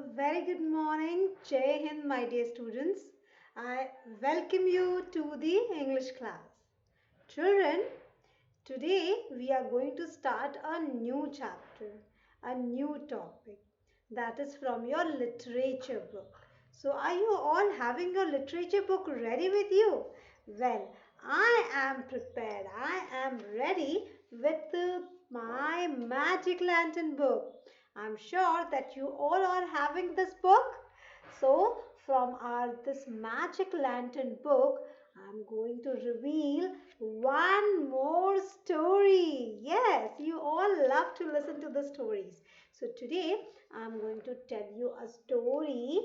Very good morning, Jai Hind, my dear students. I welcome you to the English class. Children, today we are going to start a new chapter, a new topic that is from your literature book. So, are you all having your literature book ready with you? Well, I am prepared. I am ready with my magic lantern book. I'm sure that you all are having this book. So, from our this magic lantern book, I'm going to reveal one more story. Yes, you all love to listen to the stories. So today I'm going to tell you a story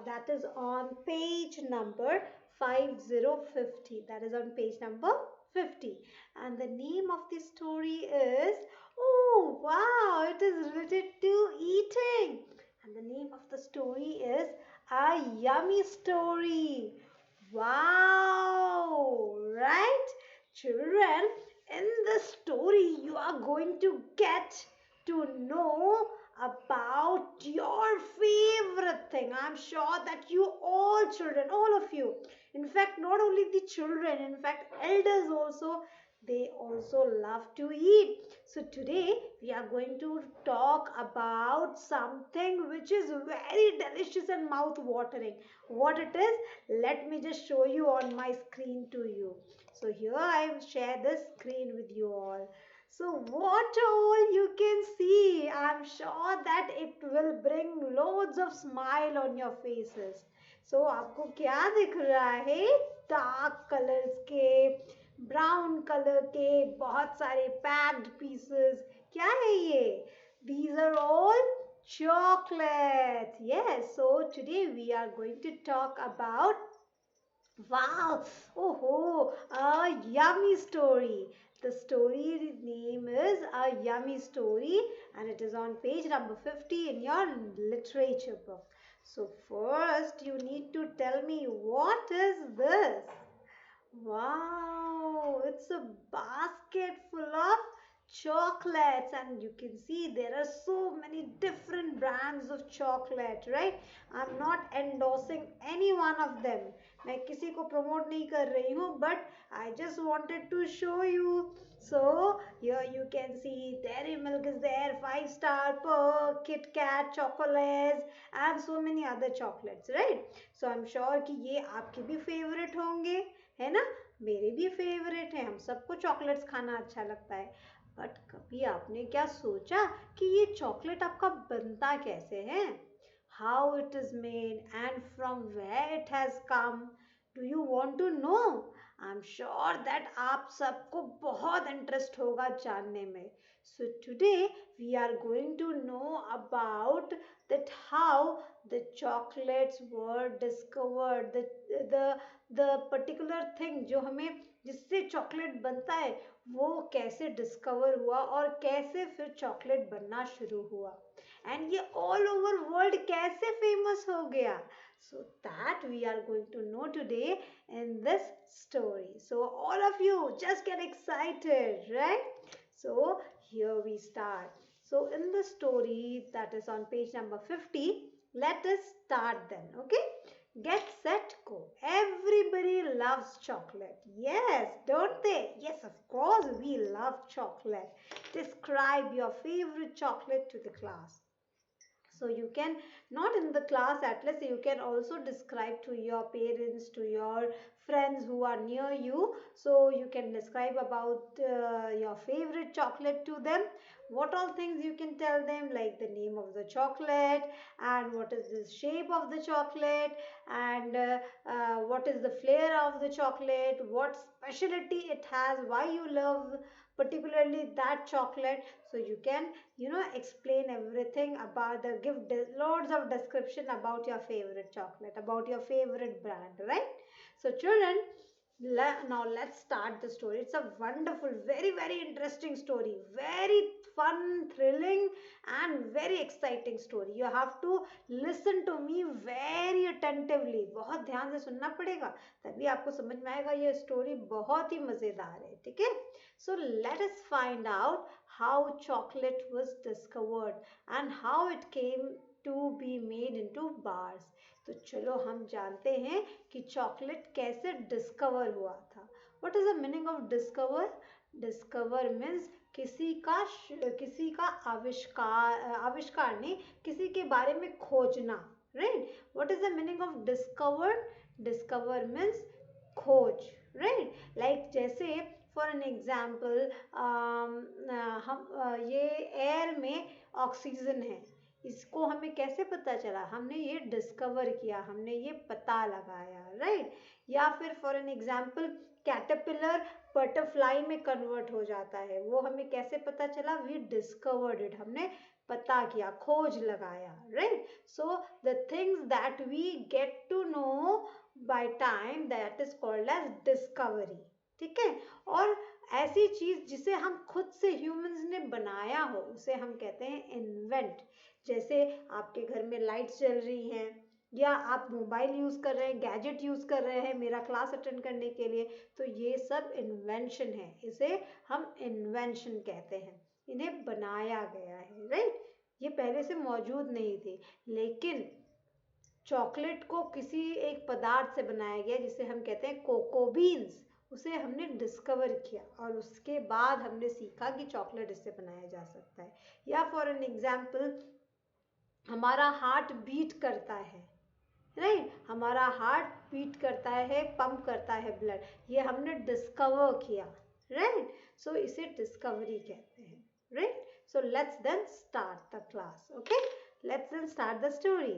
that is on page number 5050. That is on page number 50. And the name of the story is, oh wow, it is related to eating. And the name of the story is A Yummy Story. Wow, right? Children, in this story, you are going to get to know about your favorite thing. I'm sure that you all children, all of you, in fact, not only the children, in fact, elders also, they also love to eat. So today we are going to talk about something which is very delicious and mouth watering. What it is, let me just show you on my screen to you. So here I will share this screen with you all. So what all you can see, I'm sure that it will bring loads of smile on your faces. So आपको क्या दिख रहा है? Dark colors के, brown color के, बहुत सारे packed pieces. क्या है ये? These are all chocolates. Yes, so today we are going to talk about, wow, oh, a yummy story. The story name is A Yummy Story and it is on page number 50 in your literature book. So first you need to tell me, what is this? Wow, it's a basket full of chocolates and you can see there are so many different brands of chocolate, right? I'm not endorsing any one of them. मैं किसी को promote नहीं कर रही हूँ, but I just wanted to show you. So here you can see Dairy Milk is there, 5-star, Perk, Kit Kat, chocolates and so many other chocolates, right? So I'm sure कि ये आपके भी favorite होंगे, है ना? मेरे भी favourite है, हम सबको चॉकलेट्स खाना अच्छा लगता है. बट कभी आपने क्या सोचा कि ये चॉकलेट आपका बनता कैसे है? How it is made and from where it has come? Do you want to know? I am sure that आप सबको बहुत इंटरेस्ट होगा जानने में. So today we are going to know about that how the chocolates were discovered, the the particular thing जो हमें जिससे chocolate बनता है वो कैसे डिस्कवर हुआ और कैसे फिर चॉकलेट बनना शुरू हुआ एंड ये ऑल ओवर वर्ल्ड कैसे फेमस हो गया. So that we are going to know today in this story. So all of you just get excited, right? So here we start. So in the story that is on page number 50, let us start then, okay? Get set, go. Everybody loves chocolate. Yes, don't they? Yes, of course we love chocolate. Describe your favorite chocolate to the class. So you can, not in the class at least, you can also describe to your parents, to your friends who are near you. So you can describe about your favorite chocolate to them. What all things you can tell them, like the name of the chocolate and what is the shape of the chocolate and what is the flavor of the chocolate, what specialty it has, why you love particularly that chocolate. So you can, explain everything about the, give loads of description about your favorite chocolate, about your favorite brand, right? So children, now let's start the story. It's a wonderful, very very interesting story, very fun, thrilling and very exciting story. You have to listen to me very attentively. बहुत ध्यान से सुनना पड़ेगा, तभी आपको समझ में आएगा ये स्टोरी बहुत ही मजेदार है. ठीक है? So let us find out how chocolate was discovered and how it came to be made into bars. तो चलो हम जानते हैं कि चॉकलेट कैसे डिस्कवर हुआ था. What is the meaning of discover? Discover means किसी का आविष्कार नहीं, किसी के बारे में खोजना. Right? What is the meaning of discover? Discover means खोज. Right? Like जैसे फॉर एन एग्जाम्पल ये एयर में ऑक्सीजन है, इसको हमें कैसे पता चला? हमने ये डिस्कवर किया, हमने ये पता लगाया. राइट? या फिर for an example caterpillar butterfly में कन्वर्ट हो जाता है, वो हमें कैसे पता चला? वी डिस्कवर्ड इट, हमने पता किया, खोज लगाया. Right? So the things that we get to know by time, that is called as discovery. ठीक है? और ऐसी चीज जिसे हम खुद से ह्यूमंस ने बनाया हो, उसे हम कहते हैं इन्वेंट. जैसे आपके घर में लाइट्स जल रही हैं, या आप मोबाइल यूज कर रहे हैं, गैजेट यूज कर रहे हैं मेरा क्लास अटेंड करने के लिए, तो ये सब इन्वेंशन है, इसे हम इन्वेंशन कहते हैं. इन्हें बनाया गया है. राइट? ये पहले से मौजूद नहीं थे, लेकिन चॉकलेट को किसी एक पदार्थ से बनाया गया जिसे हम कहते हैं कोको बीन्स, उसे हमने डिस्कवर किया और उसके बाद हमने सीखा कि चॉकलेट इससे बनाया जा सकता है. या फॉर एन एग्जाम्पल हमारा हार्ट बीट करता है. राइट? हमारा हार्ट बीट करता है, पंप करता है ब्लड, ये हमने डिस्कवर किया. राइट? सो इसे डिस्कवरी कहते हैं. Right? So let's then start the class. Okay, let's then start the story.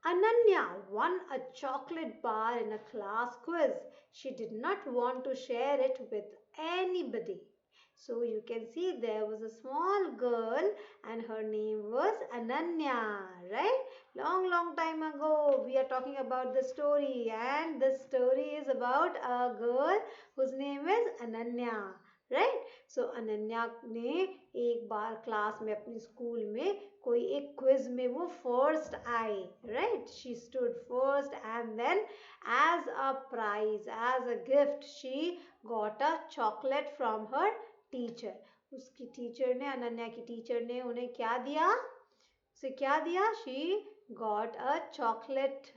Ananya won a chocolate bar in a class quiz. She did not want to share it with anybody. So you can see there was a small girl and her name was Ananya. Right? Long time ago we are talking about the story, and this story is about a girl whose name is Ananya. Right? So Ananya ने एक बार class में अपने school में कोई एक quiz में वो first आई. Right? She stood first and then as a prize, as a gift, she got a chocolate from her teacher. उसकी टीचर ने, अनन्या की टीचर ने उन्हें क्या दिया? उसे क्या दिया? She got a chocolate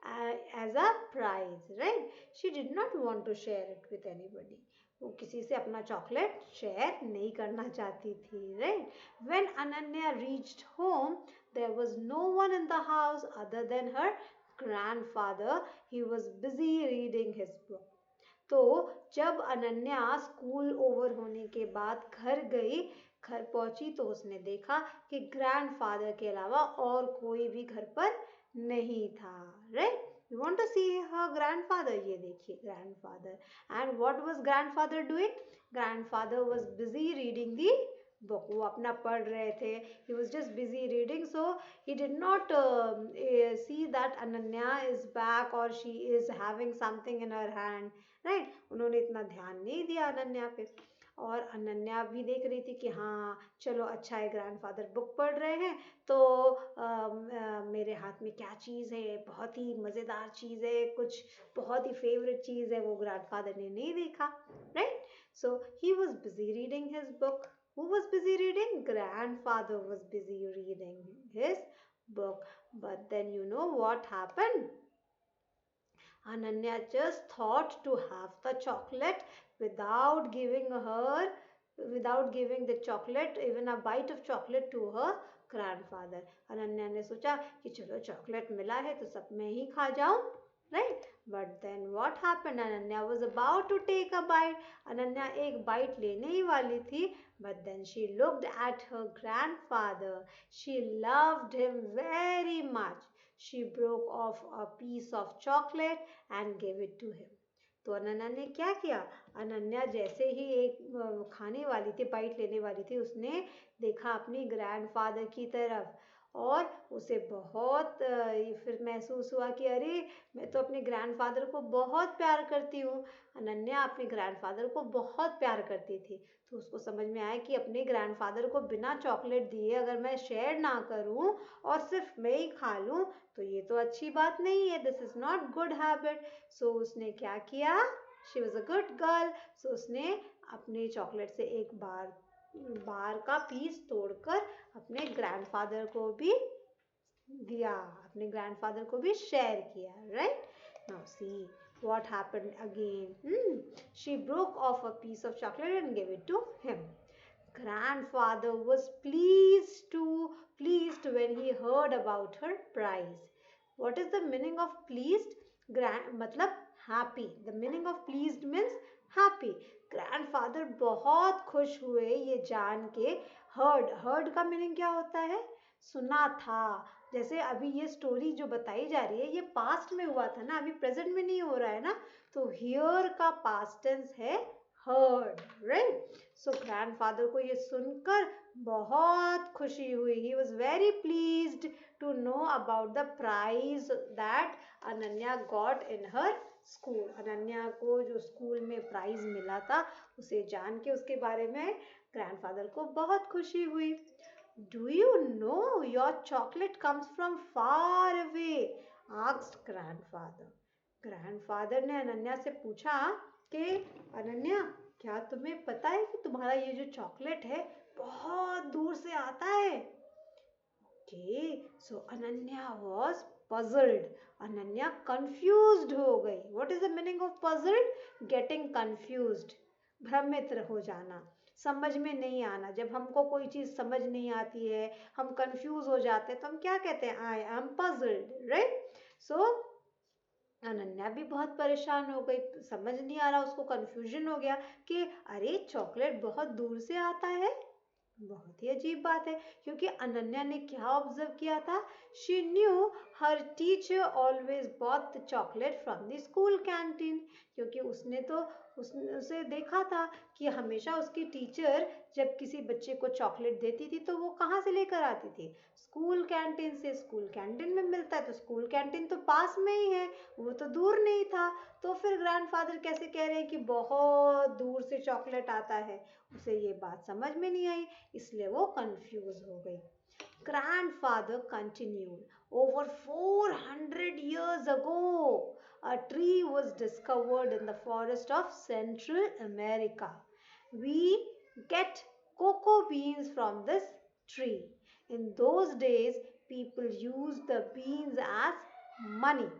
as a prize. Right? She did not want to share it with anybody. वो किसी से अपना चॉकलेट शेयर नहीं करना चाहती थी. Right? When Ananya reached home, there was no one in the house other than her grandfather. He was busy reading his book. तो जब अनन्या स्कूल ओवर होने के बाद घर गई, घर पहुंची तो उसने देखा कि ग्रैंडफादर के अलावा और कोई भी घर पर नहीं था. Right? You want to see her grandfather? ये देखिए grandfather. And what was grandfather doing? Grandfather was busy reading the book. वो अपना पढ़ रहे थे. He was just busy reading, so he did not see that Ananya is back or she is having something in her hand. Right? उन्होंने इतना ध्यान नहीं दिया अनन्या पे. और अनन्या भी देख रही थी कि हाँ चलो अच्छा है, ग्रैंडफादर बुक पढ़ रहे हैं, तो मेरे हाथ में क्या चीज़ है, बहुत ही मज़ेदार चीज़ है, कुछ बहुत ही फेवरेट चीज़ है, वो ग्रैंडफादर ने नहीं देखा. Right? So he was busy reading his book. Who was busy reading? Grandfather was busy reading his book. But then you know what happened? Ananya just thought to have the chocolate without giving the chocolate, even a bite of chocolate to her grandfather. Ananya ने सोचा कि चलो chocolate मिला है तो सब मैं ही खा जाऊं. Right? But then what happened? Ananya was about to take a bite. Ananya एक बाइट लेने ही वाली थी, but then she looked at her grandfather. She loved him very much. She broke off a piece of chocolate and gave it to him. तो अनन्या ने क्या किया? अनन्या जैसे ही एक खाने वाली थी, बाइट लेने वाली थी, उसने देखा अपनी ग्रैंडफादर की तरफ और उसे बहुत ये फिर महसूस हुआ कि अरे मैं तो अपने ग्रैंडफादर को बहुत प्यार करती हूँ। अनन्या अपने ग्रैंडफादर को बहुत प्यार करती थी। तो उसको समझ में आया कि अपने ग्रैंडफादर को बिना चॉकलेट दिए अगर मैं शेयर ना करूँ और सिर्फ मैं ही खा लूँ तो ये तो अच्छी बात नहीं है, this is not good habit. So उसने क्या किया, she was a good girl. So उसने अपने चॉकलेट से एक बार का पीस तोड़कर अपने ग्रैंडफादर को भी दिया, अपने ग्रैंडफादर को भी शेयर किया, right. Now see what happened again. She broke off a piece of chocolate and gave it to him. Grandfather was pleased when he heard about her prize. What is the meaning of pleased? मतलब happy. The meaning of pleased means happy. Grandfather बहुत खुश हुए ये जान के। heard का meaning क्या होता है, सुना था। जैसे अभी ये स्टोरी जो बताई जा रही है ये पास्ट में हुआ था ना, अभी प्रेजेंट में नहीं हो रहा है ना, तो हियर का पास्ट टेंस है heard, right? So grandfather को ये सुनकर बहुत खुशी हुई। He was very pleased to know about the prize that Ananya got in her school. Ananya को जो स्कूल में प्राइज मिला था उसे जान के उसके बारे में ग्रैंडफादर को बहुत खुशी हुई। Do you know your chocolate comes from far away? asked grandfather. Grandfather ने अनन्या से पूछा कि अनन्या क्या तुम्हें पता है कि तुम्हारा ये जो चॉकलेट है बहुत दूर से आता है? Okay, so Ananya was puzzled. Ananya confused हो गई। What is the meaning of puzzled? Getting confused. भ्रमित हो जाना, समझ में नहीं आना। जब हमको कोई चीज समझ नहीं आती है, हम कंफ्यूज हो जाते हैं तो हम क्या कहते हैं, I am puzzled, right. So Ananya भी बहुत परेशान हो गई, समझ नहीं आ रहा, उसको कंफ्यूजन हो गया कि अरे चॉकलेट बहुत दूर से आता है। बहुत ही अजीब बात है, क्योंकि अनन्या ने क्या ऑब्जर्व किया था, she knew her teacher always bought the chocolate from the school canteen. क्योंकि उसने तो उसे देखा था कि हमेशा उसकी टीचर जब किसी बच्चे को चॉकलेट देती थी तो वो कहाँ से लेकर आती थी, स्कूल कैंटीन से। स्कूल कैंटीन में मिलता है तो स्कूल कैंटीन तो पास में ही है, वो तो दूर नहीं था। तो फिर ग्रैंडफादर कैसे कह रहे हैं कि बहुत दूर से चॉकलेट आता है, उसे ये बात समझ में नहीं आई, इसलिए वो कंफ्यूज हो गई। Grandfather continued, over 400 years ago, a tree was discovered in the forest of Central America. We get cocoa beans from this tree. In those days, people used the beans as money.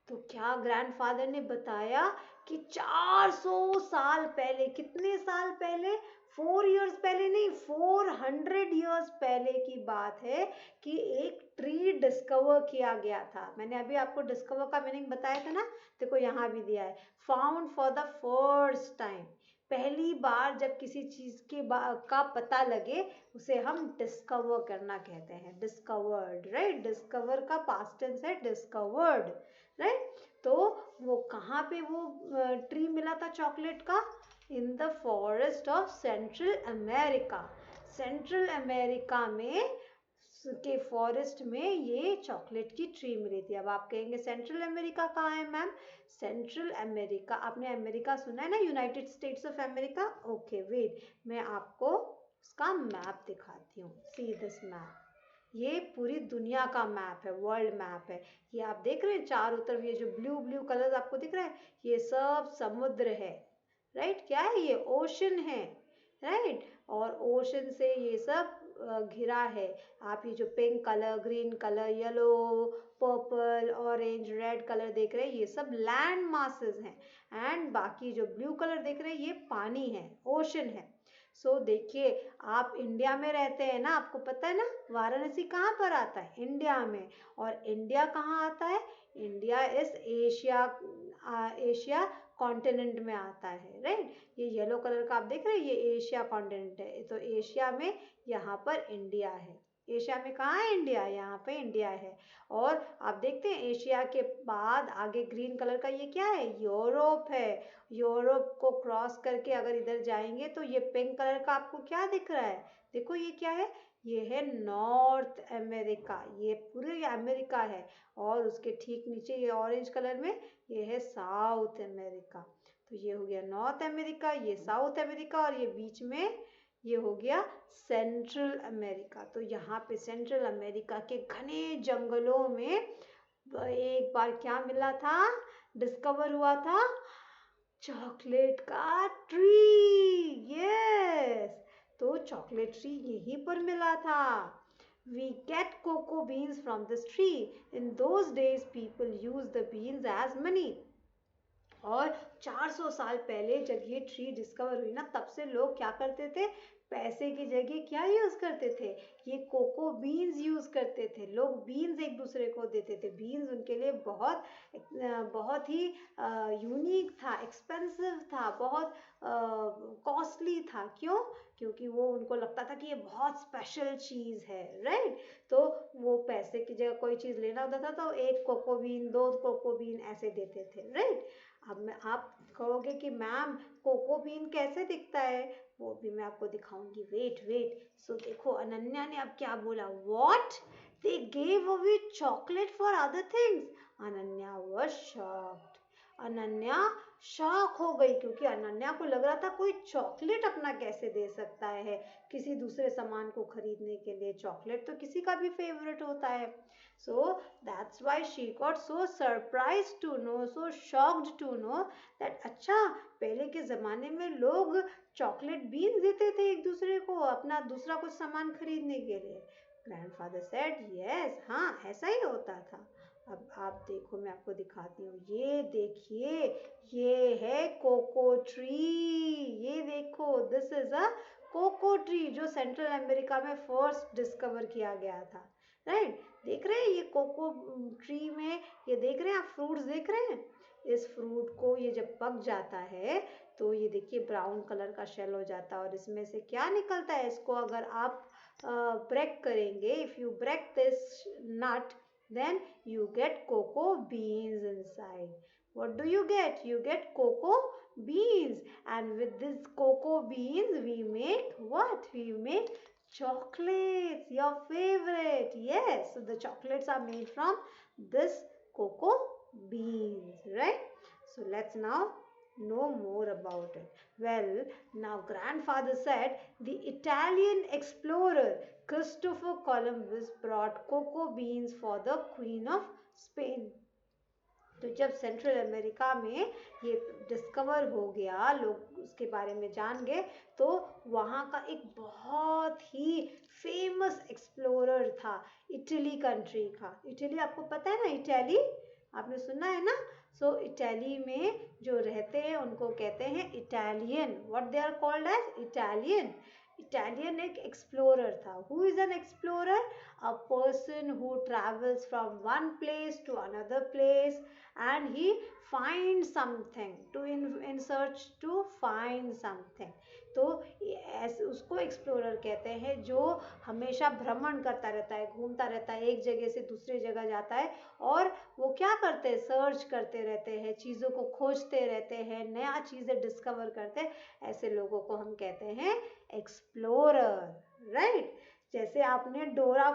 तो क्या grandfather ने बताया कि 400 साल पहले, कितने साल पहले, 4 इयर्स पहले नहीं, 400 इयर्स पहले की बात है कि एक ट्री डिस्कवर किया गया था। मैंने अभी आपको डिस्कवर का मीनिंग बताया था ना, देखो यहाँ भी दिया है, found for the first time. पहली बार जब किसी चीज के का पता लगे उसे हम डिस्कवर करना कहते हैं, डिस्कवर्ड, राइट। डिस्कवर का पास्ट टेंस है डिस्कवर्ड, राइट। तो वो कहाँ पे वो ट्री मिला था चॉकलेट का, in the forest of central America. Central America में के फॉरेस्ट में ये चॉकलेट की ट्री मिली थी। अब आप कहेंगे सेंट्रल अमेरिका कहाँ है मैम, सेंट्रल अमेरिका, आपने अमेरिका सुना है ना, United States of America. Okay wait, मैं आपको उसका मैप दिखाती हूँ, सी दिस मैप। ये पूरी दुनिया का मैप है, वर्ल्ड मैप है। ये आप देख रहे हैं चारों तरफ ये जो ब्लू ब्लू कलर आपको दिख रहा है, ये सब समुद्र है, राइट। क्या है ये, ओशन है, राइट। और ओशन से ये सब घिरा है। आप ये जो pink colour, green colour, yellow, purple, orange, red colour देख रहे हैं, ये सब लैंड मासेस हैं। एंड बाकी जो ब्लू कलर देख रहे हैं ये पानी है, ओशन है। सो देखिए, आप इंडिया में रहते हैं ना, आपको पता है ना वाराणसी कहाँ पर आता है, इंडिया में। और इंडिया कहाँ आता है, इंडिया इस एशिया, एशिया कॉन्टिनेंट में आता है, राइट। ये येलो कलर का आप देख रहे हैं, ये एशिया कॉन्टिनेंट है। तो एशिया में यहाँ पर इंडिया है। एशिया में कहाँ है इंडिया, यहाँ पे इंडिया है। और आप देखते हैं एशिया के बाद आगे ग्रीन कलर का ये क्या है, यूरोप है। यूरोप को क्रॉस करके अगर इधर जाएंगे तो ये पिंक कलर का आपको क्या दिख रहा है, देखो ये क्या है, ये है नॉर्थ अमेरिका, ये पूरे अमेरिका है। और उसके ठीक नीचे ये ऑरेंज कलर में ये है साउथ अमेरिका। तो ये हो गया नॉर्थ अमेरिका, ये साउथ अमेरिका, और ये बीच में ये हो गया सेंट्रल अमेरिका। तो यहाँ पे सेंट्रल अमेरिका के घने जंगलों में एक बार क्या मिला था, डिस्कवर हुआ था, चॉकलेट का ट्री। यस, तो चॉकलेट ट्री यहीं पर मिला था। We get cocoa beans from this tree. In those days, people used the beans as money. और 400 साल पहले जब ये ट्री डिस्कवर हुई ना, तब से लोग क्या करते थे, पैसे की जगह क्या यूज करते थे, ये कोको बीन्स यूज करते थे। लोग बीन्स एक दूसरे को देते थे। बीन्स उनके लिए बहुत बहुत ही यूनिक था, एक्सपेंसिव था, बहुत कॉस्टली था। क्यों? क्योंकि वो उनको लगता था कि ये बहुत स्पेशल चीज़ है, राइट। तो वो पैसे की जगह कोई चीज़ लेना होता था तो एक कोको बीन, दो कोको बीन ऐसे देते थे, राइट। अब मैं, आप कहोगे कि मैम कोको बीन कैसे दिखता है, वो भी मैं आपको दिखाऊंगी। Wait wait. सो देखो अनन्या ने अब क्या बोला, what, they gave away chocolate for other things. Ananya was shocked. Ananya shock हो गई, क्योंकि अनन्या को लग रहा था कोई चॉकलेट अपना कैसे दे सकता है किसी दूसरे सामान को खरीदने के लिए। चॉकलेट तो किसी का भी फेवरेट होता है। So that's why she got so surprised to know, so shocked to know that अच्छा, पहले के ज़माने में लोग चॉकलेट बीन्स देते थे एक दूसरे को अपना दूसरा कुछ सामान खरीदने के लिए। ग्रैंडफादर सेड यस, हाँ ऐसा ही होता था। अब आप देखो, मैं आपको दिखाती हूँ। ये देखिए, ये है कोको ट्री। ये देखो, this is a cocoa tree जो सेंट्रल अमेरिका में फर्स्ट डिस्कवर किया गया था, राइट। देख रहे हैं ये कोको ट्री में, ये देख रहे हैं आप, फ्रूट्स देख रहे हैं। इस फ्रूट को ये जब पक जाता है तो ये देखिए ब्राउन कलर का शेल हो जाता है, और इसमें से क्या निकलता है, इसको अगर आप ब्रेक करेंगे, if you break this nut, then you get cocoa beans inside. What do you get? You get cocoa beans, and with this cocoa beans we make what? We make chocolates, your favorite. Yes, so the chocolates are made from this cocoa beans, right? So let's now know more about it. Well, now grandfather said the Italian explorer Christopher Columbus brought cocoa beans for the Queen of Spain. तो जब central America में ये discover हो गया, लोग उसके बारे में जान गए, तो वहाँ का एक बहुत ही फेमस एक्सप्लोरर था, इटली कंट्री का। इटली आपको पता है ना, इटली आपने सुना है ना। सो इटली में जो रहते हैं उनको कहते हैं Italian. What they are called as Italian. Italian एक एक्सप्लोरर था। Who is an explorer? A person who travels from one place to another place and he finds something to in search to find something. तो ऐसे उसको explorer कहते हैं, जो हमेशा भ्रमण करता रहता है, घूमता रहता है, एक जगह से दूसरी जगह जाता है, और वो क्या करते हैं, सर्च करते रहते हैं, चीज़ों को खोजते रहते हैं, नया चीज़ें डिस्कवर करते हैं। ऐसे लोगों को हम कहते हैं एक्सप्लोरर, राइट। जैसे आपने डोरा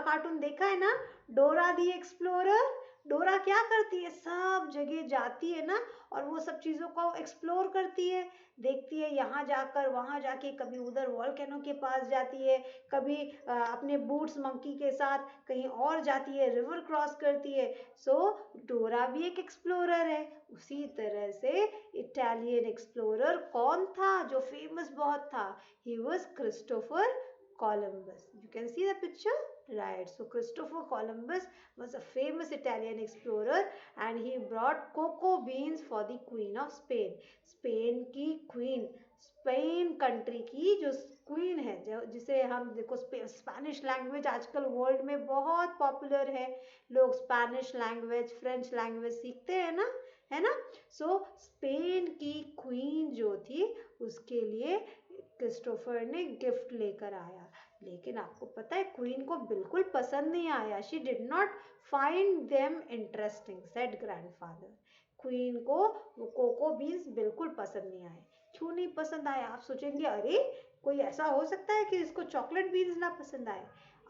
कार्टून देखा है ना, डोरा दी एक्सप्लोरर। डोरा क्या करती है, सब जगह जाती है ना, और वो सब चीज़ों को एक्सप्लोर करती है, देखती है, यहाँ जाकर वहाँ जाके, कभी उधर वॉल्केनो के पास जाती है, कभी अपने बूट्स मंकी के साथ कहीं और जाती है, रिवर क्रॉस करती है। सो डोरा भी एक एक्सप्लोरर है। उसी तरह से इटालियन एक्सप्लोरर कौन था जो फेमस बहुत था? He was Christopher Columbus. You can see the picture, right? So Christopher Columbus was a famous Italian explorer and he brought cocoa beans for the Queen of Spain. Spain की queen, Spain country की जो queen है, जिसे हम देखो, Spanish language आजकल world में बहुत पॉपुलर है। लोग स्पेनिश लैंग्वेज, फ्रेंच लैंग्वेज सीखते हैं ना, है ना। सो स्पेन की क्वीन जो थी, उसके लिए क्रिस्टोफर ने गिफ्ट लेकर आया। लेकिन आपको पता है क्वीन को बिल्कुल पसंद नहीं आया। She did not find them interesting, said grandfather. Queen को वो कोको बीन्स बिल्कुल पसंद नहीं आए। क्यों नहीं पसंद आए? आप सोचेंगे अरे कोई ऐसा हो सकता है कि इसको चॉकलेट बीन्स ना पसंद आए?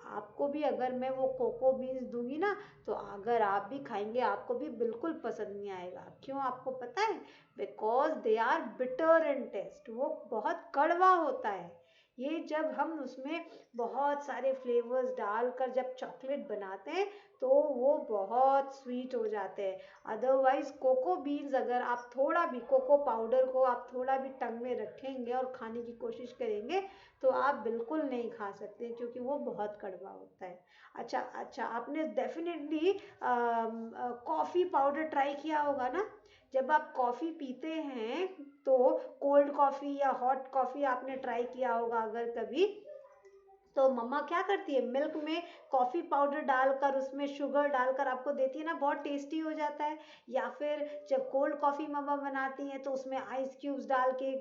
आपको भी अगर मैं वो कोको बीन्स दूंगी ना, तो अगर आप भी खाएंगे आपको भी बिल्कुल पसंद नहीं आएगा। क्यों आपको पता है? Because they are bitter in taste, वो बहुत कड़वा होता है। ये जब हम उसमें बहुत सारे फ्लेवर्स डालकर जब चॉकलेट बनाते हैं तो वो बहुत स्वीट हो जाते हैं। अदरवाइज कोको बीन्स, अगर आप थोड़ा भी कोको पाउडर को आप थोड़ा भी टंग में रखेंगे और खाने की कोशिश करेंगे तो आप बिल्कुल नहीं खा सकते, क्योंकि वो बहुत कड़वा होता है। अच्छा अच्छा, आपने डेफिनेटली कॉफ़ी पाउडर ट्राई किया होगा ना? जब आप कॉफ़ी पीते हैं तो कोल्ड कॉफ़ी या हॉट कॉफ़ी आपने ट्राई किया होगा अगर कभी, तो मम्मा क्या करती है, मिल्क में कॉफ़ी पाउडर डालकर उसमें शुगर डालकर आपको देती है ना, बहुत टेस्टी हो जाता है। या फिर जब कोल्ड कॉफ़ी मम्मा बनाती हैं तो उसमें आइस क्यूब्स डाल के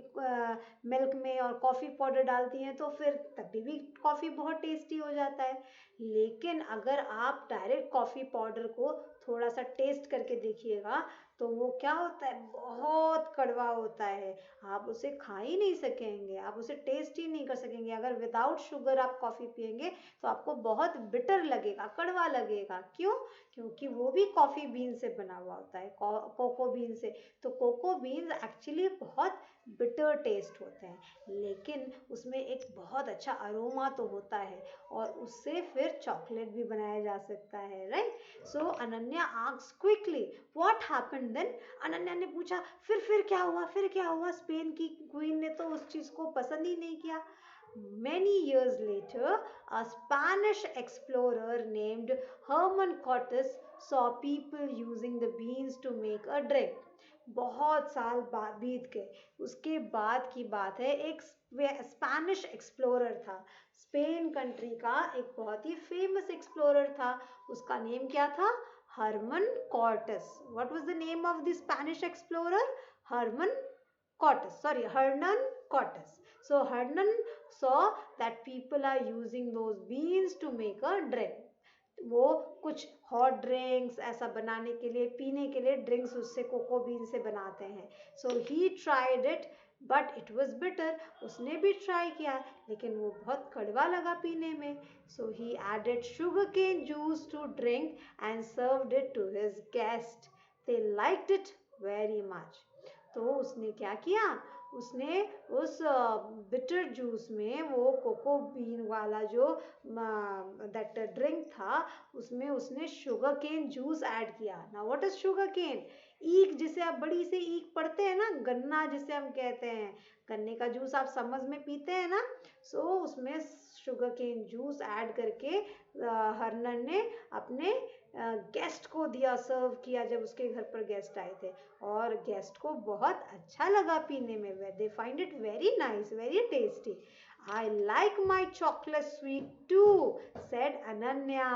मिल्क में और कॉफ़ी पाउडर डालती हैं तो फिर तभी भी कॉफ़ी बहुत टेस्टी हो जाता है। लेकिन अगर आप डायरेक्ट कॉफ़ी पाउडर को थोड़ा सा टेस्ट करके देखिएगा तो वो क्या होता है, बहुत कड़वा होता है। आप उसे खा ही नहीं सकेंगे, आप उसे टेस्ट ही नहीं कर सकेंगे। अगर विदाउट शुगर आप कॉफ़ी पियेंगे तो आपको बहुत बिटर लगेगा, कड़वा लगेगा। क्यों? क्योंकि वो भी कॉफ़ी बीन से बना हुआ होता है, कोको बीन से। तो कोको बीन्स एक्चुअली बहुत बिटर टेस्ट होते हैं, लेकिन उसमें एक बहुत अच्छा अरोमा तो होता है और उससे फिर चॉकलेट भी बनाया जा सकता है, right? So Ananya asks quickly, what happened then? Ananya ने पूछा, फिर क्या हुआ, फिर क्या हुआ? स्पेन की क्वीन ने तो उस चीज को पसंद ही नहीं किया। Many years later, a Spanish explorer named Herman Cortes saw people using the beans to make a drink. बहुत साल बाद बीत गए, उसके बाद की बात है। एक स्पेनिश एक्सप्लोरर था, स्पेन कंट्री का एक बहुत ही फेमस एक्सप्लोरर था। उसका नेम क्या था? Herman Cortes. What was the name of the Spanish explorer? Herman Cortes, sorry, Hernan Cortes. So Hernan saw that people are using those beans to make a drink. वो कुछ hot drinks ऐसा बनाने के लिए, पीने के लिए ड्रिंक्स उससे कोको बीन से बनाते हैं। So he tried it but it was bitter. उसने भी ट्राई किया लेकिन वो बहुत कड़वा लगा पीने में। So he added sugar cane juice to drink and served it to his guest. They liked it very much. तो उसने क्या किया, उसने उस बिटर जूस में वो कोको बीन वाला जो दैट ड्रिंक था उसमें उसने शुगर केन जूस ऐड किया। ना व्हाट इज शुगर केन? ईख, जिसे आप बड़ी से ईख पढ़ते हैं ना, गन्ना जिसे हम कहते हैं, गन्ने का जूस आप समझ में पीते हैं ना। सो उसमें शुगर केन जूस ऐड करके हरनन ने अपने गेस्ट को दिया, सर्व किया जब उसके घर पर गेस्ट आए थे। और गेस्ट को बहुत अच्छा लगा पीने में, they find it very nice, very tasty. I like my chocolate sweet too, said Ananya,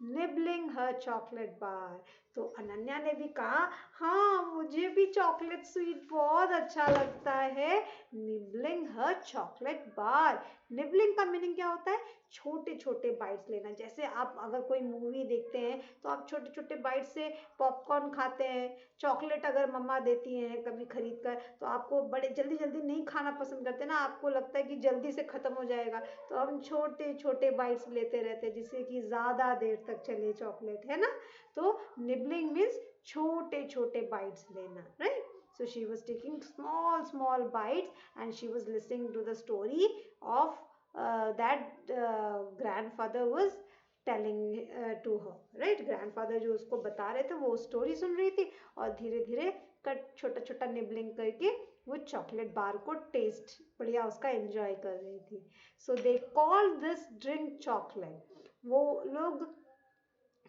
nibbling her chocolate bar. तो अनन्या ने भी कहा, हाँ मुझे भी चॉकलेट स्वीट बहुत अच्छा लगता है। निबलिंग हर चॉकलेट बार। निबलिंग का मीनिंग क्या होता है? छोटे छोटे बाइट्स लेना। जैसे आप अगर कोई मूवी देखते हैं तो आप छोटे छोटे बाइट से पॉपकॉर्न खाते हैं। चॉकलेट अगर मम्मा देती हैं कभी खरीद कर तो आपको बड़े जल्दी जल्दी नहीं खाना पसंद करते ना, आपको लगता है कि जल्दी से ख़त्म हो जाएगा, तो हम छोटे छोटे बाइट्स लेते रहते हैं जिससे कि ज़्यादा देर तक चले चॉकलेट, है ना? तो निबलिंग मीन्स छोटे छोटे बाइट्स लेना, right? So she was taking small small bites and she was listening to the story of that grandfather was telling to her, right? Grandfather जो उसको बता रहे थे वो स्टोरी सुन रही थी और धीरे धीरे कट छोटा छोटा निबलिंग करके वो चॉकलेट बार को टेस्ट बढ़िया उसका एंजॉय कर रही थी। So they call this drink chocolate. वो लोग,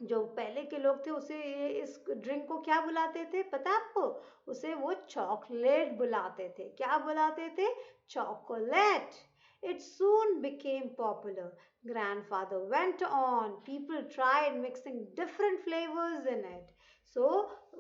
जो पहले के लोग थे, उसे इस ड्रिंक को क्या बुलाते थे पता है आपको? उसे वो चॉकलेट बुलाते थे। क्या बुलाते थे? Chocolate. It soon became popular. Grandfather went on. People tried mixing different flavors in it. So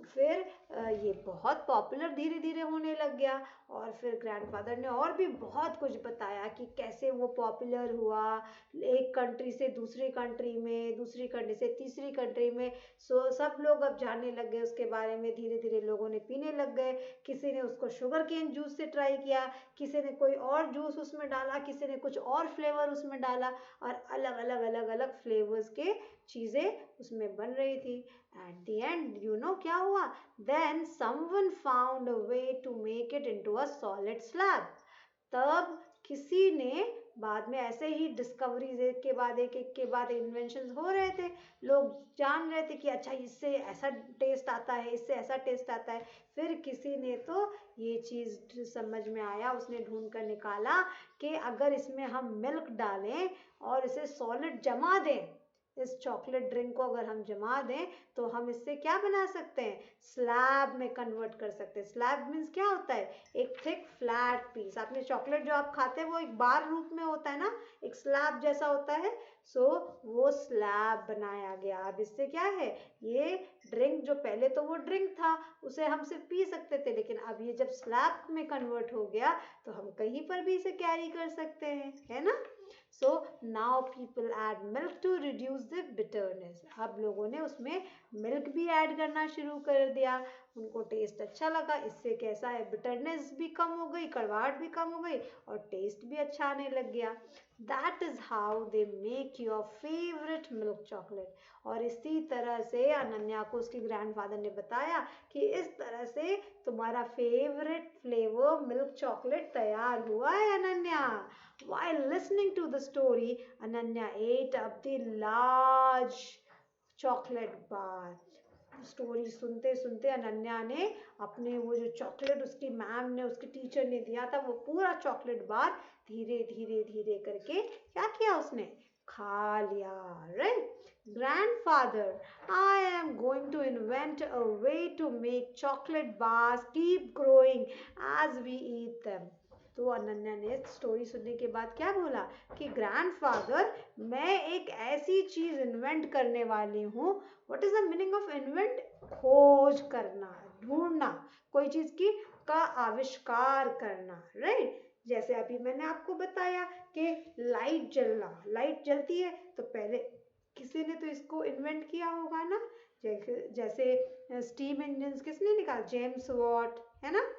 फिर ये बहुत पॉपुलर धीरे धीरे होने लग गया। और फिर ग्रैंडफादर ने और भी बहुत कुछ बताया कि कैसे वो पॉपुलर हुआ, एक कंट्री से दूसरी कंट्री में, दूसरी कंट्री से तीसरी कंट्री में। सो सब लोग अब जानने लग गए उसके बारे में, धीरे धीरे लोगों ने पीने लग गए। किसी ने उसको शुगर केन जूस से ट्राई किया, किसी ने कोई और जूस उसमें डाला, किसी ने कुछ और फ्लेवर उसमें डाला, और अलग अलग अलग अलग फ्लेवर्स के चीज़ें उसमें बन रही थी। At the end you know क्या हुआ? Then someone found a way to make it into a solid slab. तब किसी ने बाद में ऐसे ही डिस्कवरीज एक एक के बाद इन्वेंशन हो रहे थे, लोग जान रहे थे कि अच्छा इससे ऐसा टेस्ट आता है, इससे ऐसा टेस्ट आता है। फिर किसी ने तो ये चीज़ समझ में आया, उसने ढूंढ कर निकाला कि अगर इसमें हम मिल्क डालें और इसे सॉलिड जमा दें, इस चॉकलेट ड्रिंक को अगर हम जमा दें, तो हम इससे क्या बना सकते हैं? स्लैब में कन्वर्ट कर सकते हैं। स्लैब मीन्स क्या होता है? एक थिक फ्लैट पीस। आपने चॉकलेट जो आप खाते हैं वो एक बार रूप में होता है ना, एक स्लैब जैसा होता है। सो वो स्लैब बनाया गया। अब इससे क्या है, ये ड्रिंक जो पहले तो वो ड्रिंक था, उसे हम सिर्फ पी सकते थे, लेकिन अब ये जब स्लैब में कन्वर्ट हो गया तो हम कहीं पर भी इसे कैरी कर सकते हैं, है ना? So now people add milk to reduce the bitterness. अब लोगों ने उसमें मिल्क भी ऐड करना शुरू कर दिया, उनको टेस्ट अच्छा लगा। इससे कैसा है, बिटरनेस भी कम हो गई, कड़वाहट भी कम हो गई, और टेस्ट भी अच्छा आने लग गया। That is how they make your favourite milk chocolate. और इसी तरह से अनन्या को उसके ग्रैंडफादर ने बताया कि इस तरह से तुम्हारा फेवरेट फ्लेवर मिल्क चॉकलेट तैयार हुआ है Ananya. While listening to the story, Ananya ate up the large chocolate bar. Story सुनते सुनते अनन्या ने अपने वो जो चॉकलेट उसकी मैम ने, उसके टीचर ने दिया था, वो पूरा चॉकलेट बार धीरे धीरे धीरे करके क्या किया उसने? खा लिया। Right? Grandfather, I am going to invent a way to make chocolate bars keep growing as we eat them. तो अनन्या ने स्टोरी सुनने के बाद क्या बोला कि ग्रैंडफादर, मैं एक ऐसी चीज इन्वेंट करने वाली हूँ। What is the meaning of invent? खोज करना, ढूंढना, कोई चीज की का आविष्कार करना। राइट? जैसे अभी मैंने आपको बताया कि लाइट जलना, लाइट जलती है तो पहले किसी ने तो इसको इन्वेंट किया होगा ना। जैसे स्टीम इंजन किसने निकाला? जेम्स वॉट, है ना?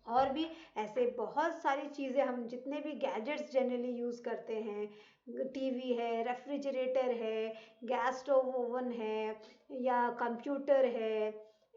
और भी ऐसे बहुत सारी चीज़ें, हम जितने भी गैजेट्स जनरली यूज़ करते हैं, टीवी है, रेफ्रिजरेटर है, गैस स्टोव ओवन है, या कंप्यूटर है,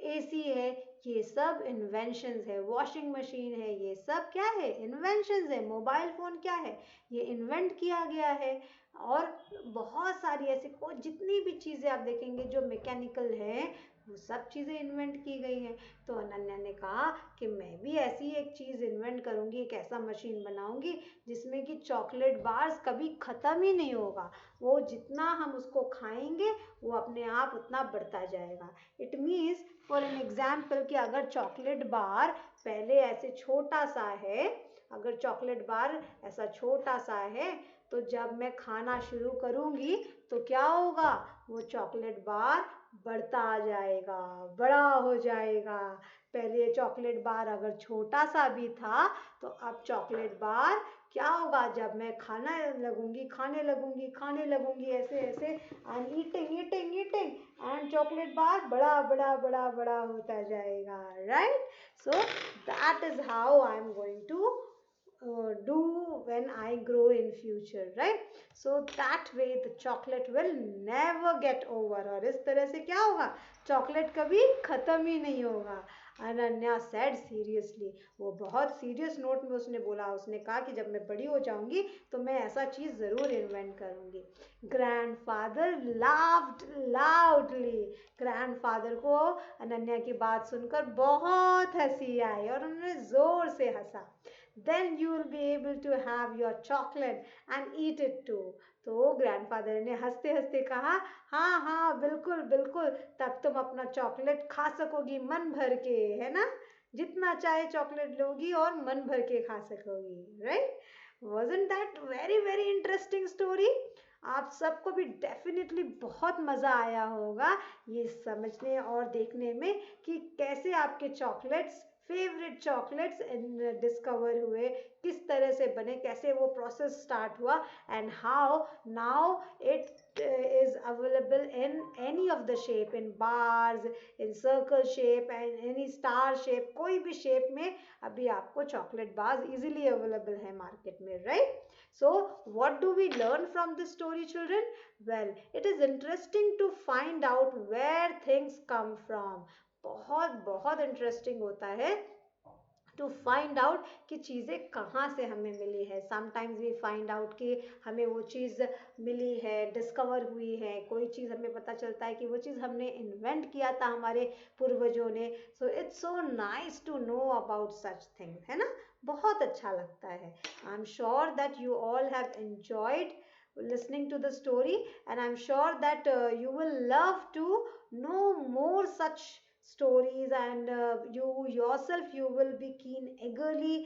एसी है, ये सब इन्वेंशंस है। वॉशिंग मशीन है, ये सब क्या है? इन्वेंशंस है। मोबाइल फ़ोन क्या है? ये इन्वेंट किया गया है। और बहुत सारी ऐसी कोई जितनी भी चीज़ें आप देखेंगे जो मैकेनिकल है, वो सब चीज़ें इन्वेंट की गई हैं। तो अनन्या ने कहा कि मैं भी ऐसी एक चीज़ इन्वेंट करूँगी, एक ऐसा मशीन बनाऊँगी जिसमें कि चॉकलेट बार्स कभी ख़त्म ही नहीं होगा। वो जितना हम उसको खाएंगे वो अपने आप उतना बढ़ता जाएगा। It means for an example कि अगर चॉकलेट बार पहले ऐसे छोटा सा है, अगर चॉकलेट बार ऐसा छोटा सा है, तो जब मैं खाना शुरू करूँगी तो क्या होगा? वो चॉकलेट बार बढ़ता जाएगा, बड़ा हो जाएगा। पहले चॉकलेट बार अगर छोटा सा भी था, तो अब चॉकलेट बार क्या होगा? जब मैं खाने लगूंगी ऐसे ऐसे, and eating eating, and chocolate bar बड़ा बड़ा बड़ा बड़ा होता जाएगा। Right? So that is how I am going to do when I grow in future, right? So that way the chocolate will never get over. और इस तरह से क्या होगा? चॉकलेट कभी खत्म ही नहीं होगा। अनन्या said seriously, वो बहुत सीरियस नोट में उसने बोला, उसने कहा कि जब मैं बड़ी हो जाऊंगी तो मैं ऐसा चीज जरूर इन्वेंट करूंगी। Grandfather laughed loudly. ग्रैंडफादर को अनन्या की बात सुनकर बहुत हंसी आई और उन्होंने जोर से हंसा। Then you will be able to have your chocolate and eat it too. तो ग्रैंडफादर ने हंसते हंसते कहा, हाँ हाँ बिल्कुल बिल्कुल, तब तुम अपना चॉकलेट खा सकोगी मन भर के, है ना? जितना चाहे चॉकलेट लोगी और मन भर के खा सकोगी। Right? Wasn't that very very interesting story? आप सबको भी डेफिनेटली बहुत मज़ा आया होगा ये समझने और देखने में कि कैसे आपके चॉकलेट्स, फेवरेट चॉकलेट्स डिस्कवर हुए, किस तरह से बने, कैसे वो प्रोसेस स्टार्ट हुआ, and how now it is available in any of the shape, in bars, in circle shape and any star shape, कोई भी shape में अभी आपको chocolate bars easily available है market में, right? So what do we learn from this story, children? Well, it is interesting to find out where things come from. बहुत बहुत interesting होता है टू फाइंड आउट कि चीज़ें कहाँ से हमें मिली है. समटाइम्स वी फाइंड आउट कि हमें वो चीज़ मिली है, डिस्कवर हुई है, कोई चीज़ हमें पता चलता है कि वो चीज़ हमने इन्वेंट किया था हमारे पूर्वजों ने. So it's so nice to know about such things, है ना. बहुत अच्छा लगता है. I am sure that you all have enjoyed listening to the story, and I'm sure that you will love to know more such stories, and you yourself you will be keen eagerly,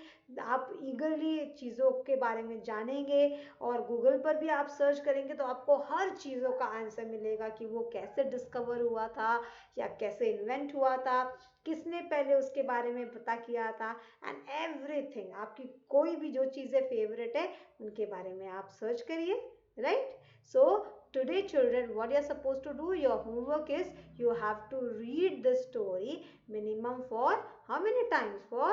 आप eagerly चीज़ों के बारे में जानेंगे. और Google पर भी आप सर्च करेंगे तो आपको हर चीज़ों का आंसर मिलेगा कि वो कैसे डिस्कवर हुआ था या कैसे इन्वेंट हुआ था, किसने पहले उसके बारे में पता किया था, एंड एवरीथिंग. आपकी कोई भी जो चीज़ें फेवरेट है उनके बारे में आप सर्च करिए, right? So today, children, what you're supposed to do, your homework is you have to read the story minimum for how many times? For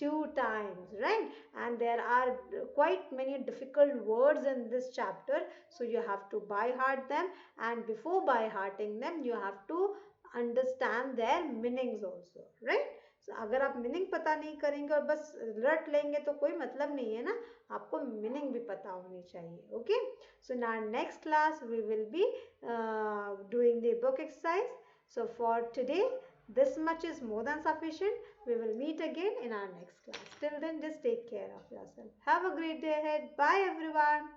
2 times, right? And there are quite many difficult words in this chapter, so you have to by heart them, and before by hearting them you have to understand their meanings also, right? So, अगर आप meaning पता नहीं करेंगे और बस रट लेंगे तो कोई मतलब नहीं है ना. आपको मीनिंग भी पता होनी चाहिए. Okay. So in our next class we will be doing the book exercise. So for today this much is more than sufficient. We will meet again in our next class. Till then, just take care of yourself. Have a great day ahead. Bye everyone.